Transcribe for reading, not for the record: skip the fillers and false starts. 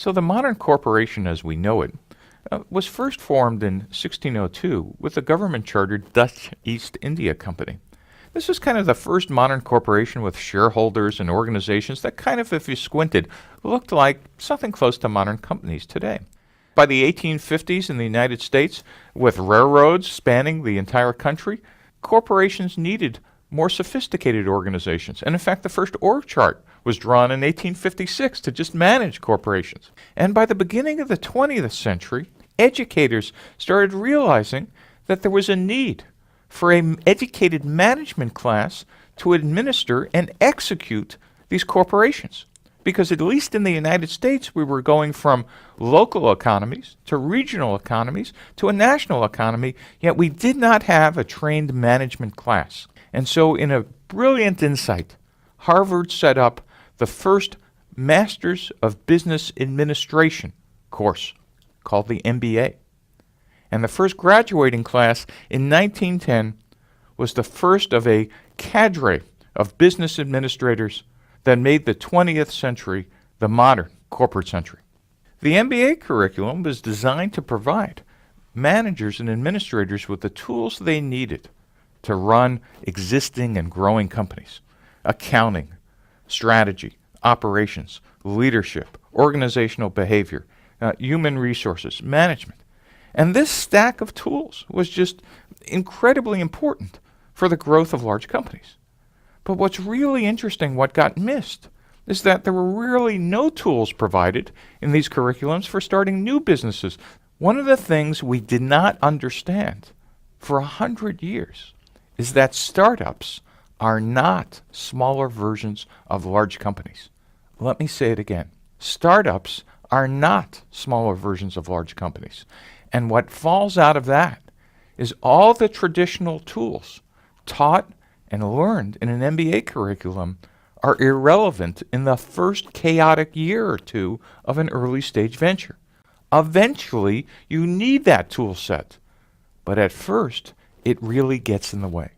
So the modern corporation as we know it was first formed in 1602 with the government-chartered Dutch East India Company. This was kind of the first modern corporation with shareholders and organizations that kind of, if you squinted, looked like something close to modern companies today. By the 1850s in the United States, with railroads spanning the entire country, corporations needed more sophisticated organizations. And in fact, the first org chart was drawn in 1856 to just manage corporations. And by the beginning of the 20th century, educators started realizing that there was a need for an educated management class to administer and execute these corporations. Because at least in the United States, we were going from local economies to regional economies to a national economy, yet we did not have a trained management class. And so in a brilliant insight, Harvard set up the first Masters of Business Administration course called the MBA. And the first graduating class in 1910 was the first of a cadre of business administrators that made the 20th century the modern corporate century. The MBA curriculum was designed to provide managers and administrators with the tools they needed to run existing and growing companies: accounting, strategy, operations, leadership, organizational behavior, human resources, management. And this stack of tools was just incredibly important for the growth of large companies. But what's really interesting, what got missed, is that there were really no tools provided in these curriculums for starting new businesses. One of the things we did not understand for 100 years is that startups are not smaller versions of large companies. Let me say it again. Startups are not smaller versions of large companies. And what falls out of that is all the traditional tools taught and learned in an MBA curriculum are irrelevant in the first chaotic year or two of an early stage venture. Eventually, you need that tool set, but at first, it really gets in the way.